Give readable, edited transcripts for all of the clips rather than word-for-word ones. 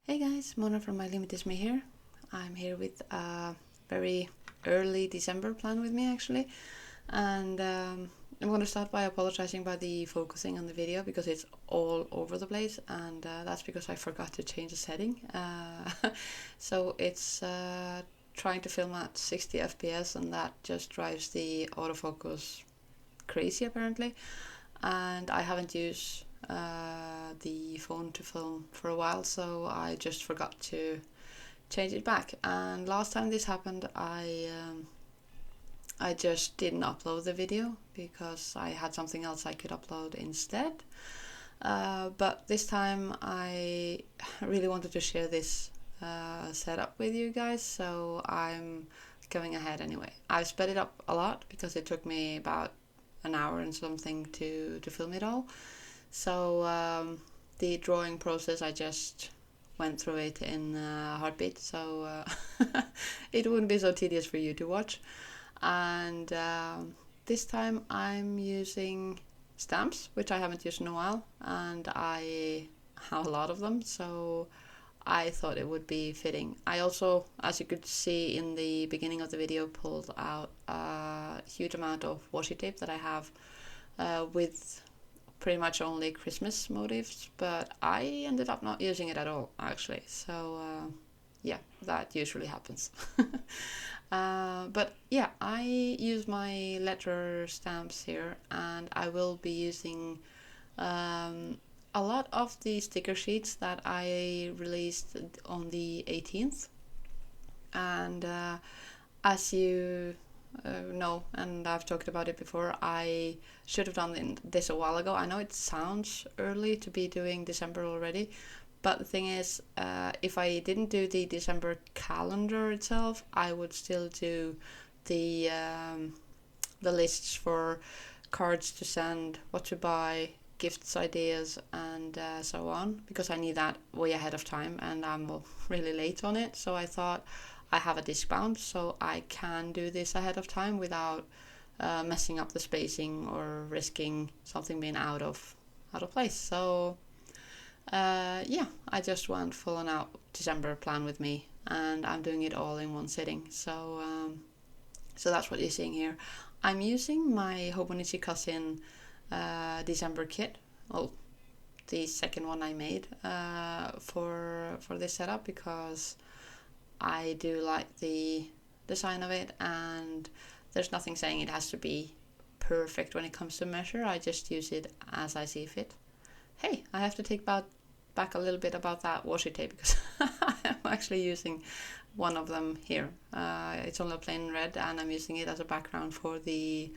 Hey guys, Mona from My Limit Is Me here. I'm here with a very early December plan with me actually, and I'm going to start by apologizing about the focusing on the video because it's all over the place, and that's because I forgot to change the setting. So it's trying to film at 60 FPS, and that just drives the autofocus crazy apparently. And I haven't used the phone to film for a while, so I just forgot to change it back. And last time this happened, I just didn't upload the video because I had something else I could upload instead. But this time I really wanted to share this setup with you guys, so I'm going ahead anyway. I've sped it up a lot because it took me about an hour and something to film it all. So the drawing process, I just went through it in a heartbeat, so it wouldn't be so tedious for you to watch. And this time I'm using stamps, which I haven't used in a while, and I have a lot of them, so I thought it would be fitting. I also, as you could see in the beginning of the video, pulled out a huge amount of washi tape that I have with pretty much only Christmas motifs, but I ended up not using it at all actually, so yeah, that usually happens. But yeah, I use my letter stamps here, and I will be using a lot of the sticker sheets that I released on the 18th, and as you know, and I've talked about it before, I should have done this a while ago. I know it sounds early to be doing December already, but the thing is, if I didn't do the December calendar itself, I would still do the lists for cards to send, what to buy, gifts ideas, and so on, because I need that way ahead of time, and I'm really late on it. So I thought I have a disc bound, so I can do this ahead of time without messing up the spacing or risking something being out of place. So yeah, I just went full on out December plan with me, and I'm doing it all in one sitting. So so that's what you're seeing here. I'm using my Hobonichi Cousin December kit. Well, the second one I made for this setup, because I do like the design of it, and there's nothing saying it has to be perfect when it comes to measure. I just use it as I see fit. Hey, I have to take back a little bit about that washi tape, because I'm actually using one of them here. It's only plain red, and I'm using it as a background for the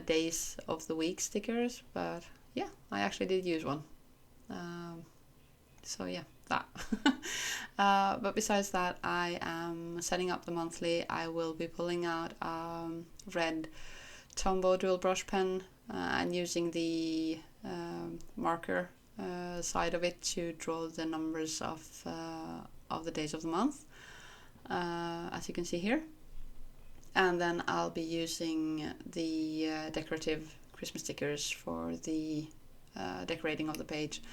days of the week stickers, but yeah, I actually did use one. So yeah, that. But besides that, I am setting up the monthly. I will be pulling out red Tombow dual brush pen and using the marker side of it to draw the numbers of the days of the month, as you can see here. And then I'll be using the decorative Christmas stickers for the decorating of the page.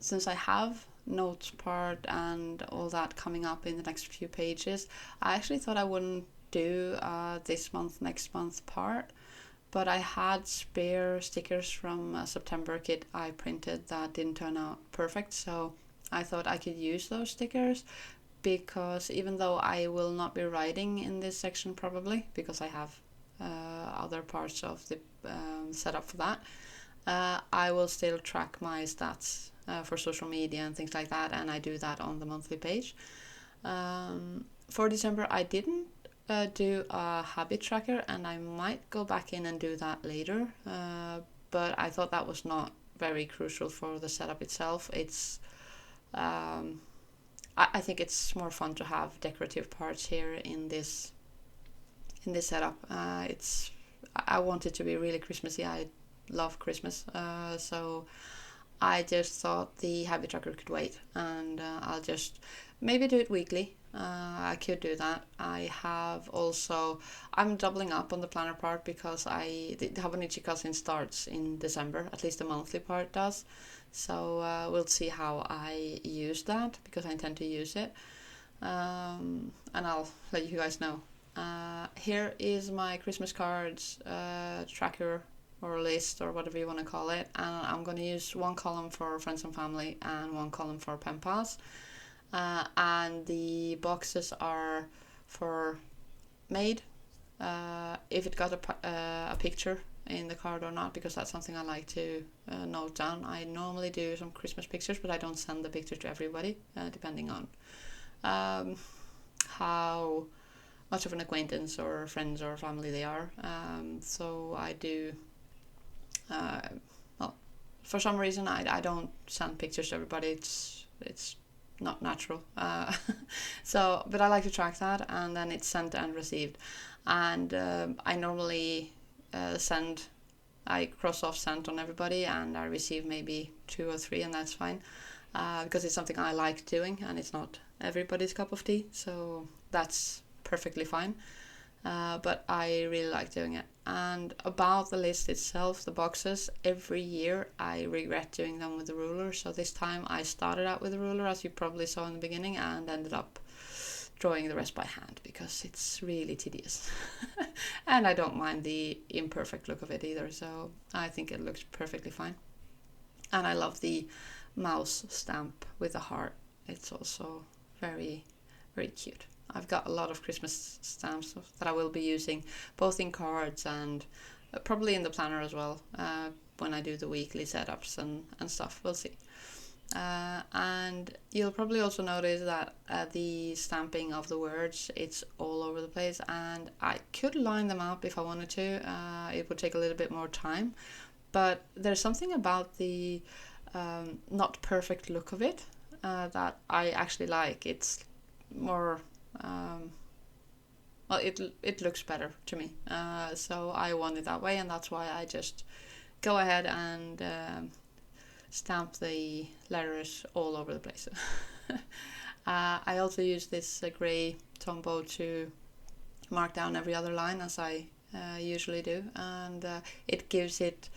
Since I have notes part and all that coming up in the next few pages, I actually thought I wouldn't do this month, next month part, but I had spare stickers from a September kit I printed that didn't turn out perfect, so I thought I could use those stickers, because even though I will not be writing in this section probably, because I have other parts of the setup for that, I will still track my stats for social media and things like that, and I do that on the monthly page. For December, I didn't do a habit tracker, and I might go back in and do that later, but I thought that was not very crucial for the setup itself. It's I think it's more fun to have decorative parts here in this setup. I want it to be really Christmassy. I love Christmas, so I just thought the habit tracker could wait, and I'll just maybe do it weekly, I could do that. I have also, I'm doubling up on the planner part because the Habonichi Cousin starts in December, at least the monthly part does. So we'll see how I use that because I intend to use it. And I'll let you guys know. Here is my Christmas cards tracker or list or whatever you want to call it, and I'm going to use one column for friends and family and one column for pen pals, and the boxes are for made, if it got a picture in the card or not, because that's something I like to note down. I normally do some Christmas pictures, but I don't send the pictures to everybody, depending on how much of an acquaintance or friends or family they are. So I do, well, for some reason I don't send pictures to everybody. It's not natural. So, but I like to track that, and then it's sent and received. And I normally I cross off sent on everybody, and I receive maybe 2 or 3, and that's fine. Because it's something I like doing, and it's not everybody's cup of tea, so that's perfectly fine. But I really like doing it. And about the list itself, the boxes, every year I regret doing them with the ruler. So this time I started out with the ruler, as you probably saw in the beginning, and ended up drawing the rest by hand because it's really tedious. And I don't mind the imperfect look of it either, so I think it looks perfectly fine. And I love the mouse stamp with the heart. It's also very, very cute. I've got a lot of Christmas stamps that I will be using, both in cards and probably in the planner as well, when I do the weekly setups and stuff. We'll see. And you'll probably also notice that the stamping of the words, it's all over the place, and I could line them up if I wanted to. It would take a little bit more time, but there's something about the not perfect look of it that I actually like. It's more well, it looks better to me, so I want it that way, and that's why I just go ahead and stamp the letters all over the place. I also use this grey Tombow to mark down every other line, as I usually do, and it gives it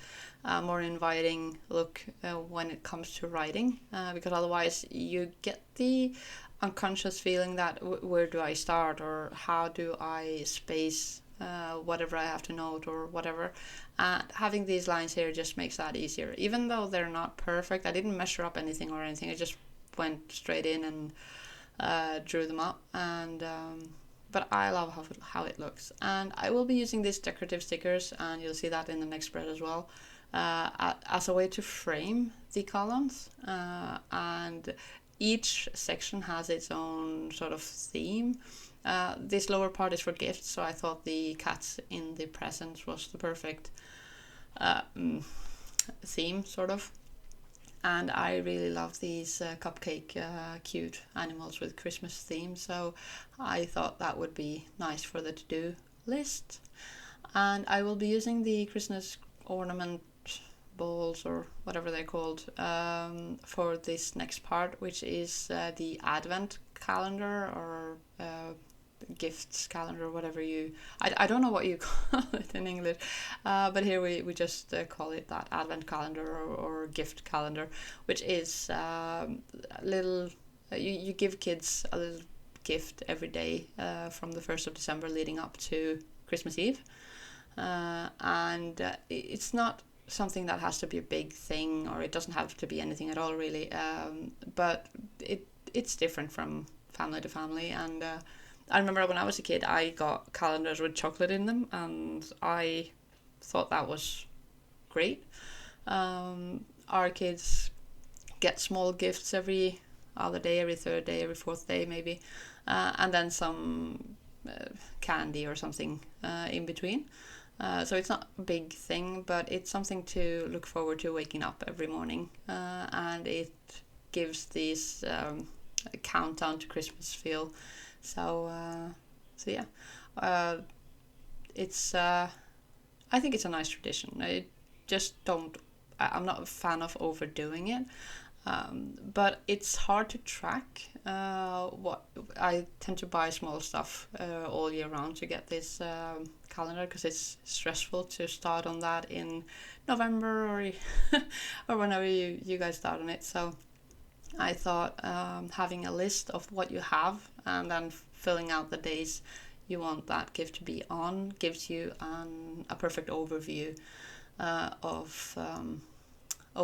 a more inviting look when it comes to writing, because otherwise you get the unconscious feeling that where do I start, or how do I space whatever I have to note or whatever. And having these lines here just makes that easier, even though they're not perfect. I didn't measure up anything or anything. I just went straight in and drew them up, and but I love how it looks. And I will be using these decorative stickers, and you'll see that in the next spread as well, as a way to frame the columns, and each section has its own sort of theme. This lower part is for gifts, so I thought the cats in the presents was the perfect theme, sort of. And I really love these cupcake cute animals with Christmas theme, so I thought that would be nice for the to-do list. And I will be using the Christmas ornament balls, or whatever they're called, for this next part, which is the Advent calendar, or gifts calendar, whatever I don't know what you call it in English, but here we just call it that, Advent calendar, or gift calendar, which is a little, you give kids a little gift every day from the 1st of December leading up to Christmas Eve, and it's not something that has to be a big thing, or it doesn't have to be anything at all, really, but it's different from family to family. And I remember when I was a kid, I got calendars with chocolate in them, and I thought that was great. Our kids get small gifts every other day, every third day, every fourth day maybe, and then some candy or something in between. So it's not a big thing, but it's something to look forward to waking up every morning, and it gives this countdown to Christmas feel. So yeah, it's I think it's a nice tradition. I'm not a fan of overdoing it, But it's hard to track. What I tend to buy small stuff all year round to get this calendar, because it's stressful to start on that in November or or whenever you guys start on it. So I thought having a list of what you have and then filling out the days you want that gift to be on gives you a perfect overview of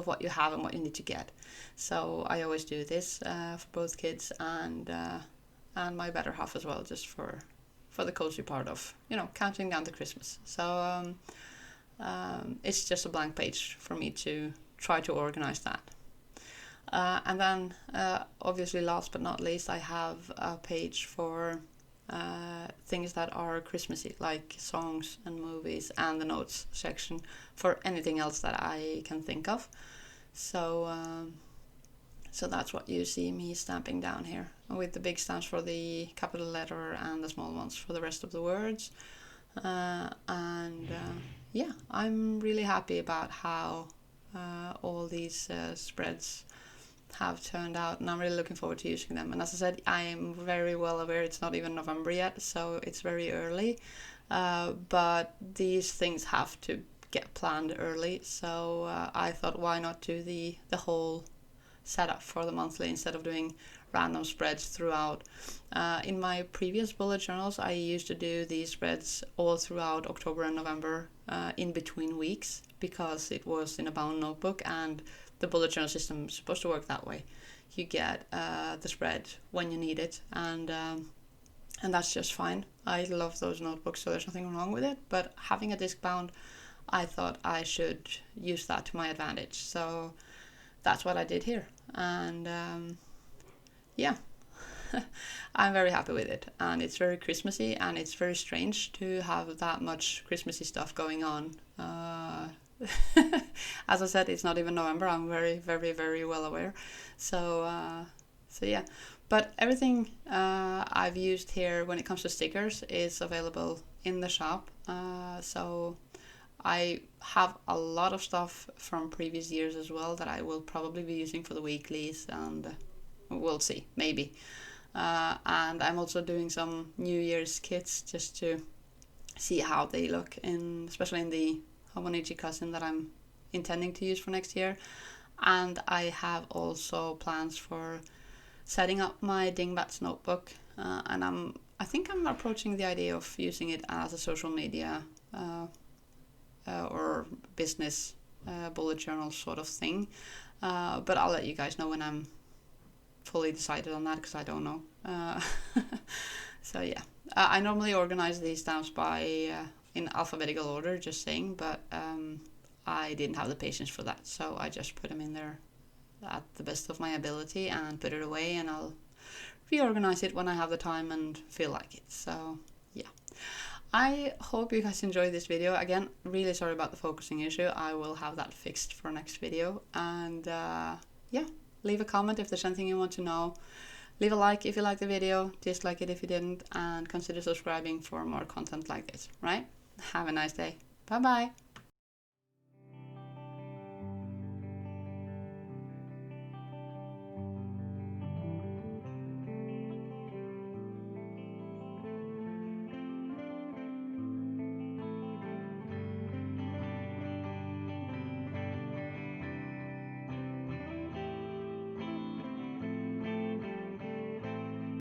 what you have and what you need to get. So I always do this for both kids and my better half as well, just for the cozy part of counting down to Christmas. So it's just a blank page for me to try to organize that. And then obviously last but not least, I have a page for things that are Christmassy, like songs and movies, and the notes section for anything else that I can think of. So so that's what you see me stamping down here, with the big stamps for the capital letter and the small ones for the rest of the words. Yeah, I'm really happy about how all these spreads have turned out, and I'm really looking forward to using them. And as I said, I am very well aware it's not even November yet, so it's very early, but these things have to get planned early. So I thought, why not do the whole setup for the monthly instead of doing random spreads throughout. In my previous bullet journals, I used to do these spreads all throughout October and November, in between weeks, because it was in a bound notebook, and the bullet journal system is supposed to work that way. You get the spread when you need it, and that's just fine. I love those notebooks, so there's nothing wrong with it. But having a disc bound, I thought I should use that to my advantage. So that's what I did here, and yeah, I'm very happy with it. And it's very Christmassy, and it's very strange to have that much Christmassy stuff going on. As I said, it's not even November. I'm very, very, very well aware. So yeah. But everything I've used here when it comes to stickers is available in the shop. So I have a lot of stuff from previous years as well that I will probably be using for the weeklies, and we'll see, maybe. And I'm also doing some New Year's kits just to see how they look, especially in the Hobonichi cousin that I'm intending to use for next year. And I have also plans for setting up my Dingbats notebook, and I think I'm approaching the idea of using it as a social media or business bullet journal sort of thing. But I'll let you guys know when I'm fully decided on that, because I don't know. So yeah, I normally organize these stamps by in alphabetical order, just saying, but I didn't have the patience for that, so I just put them in there at the best of my ability and put it away, and I'll reorganize it when I have the time and feel like it. So yeah, I hope you guys enjoyed this video. Again, really sorry about the focusing issue. I will have that fixed for next video. And yeah, leave a comment if there's anything you want to know. Leave a like if you like the video, dislike it if you didn't, and consider subscribing for more content like this, right? Have a nice day. Bye bye.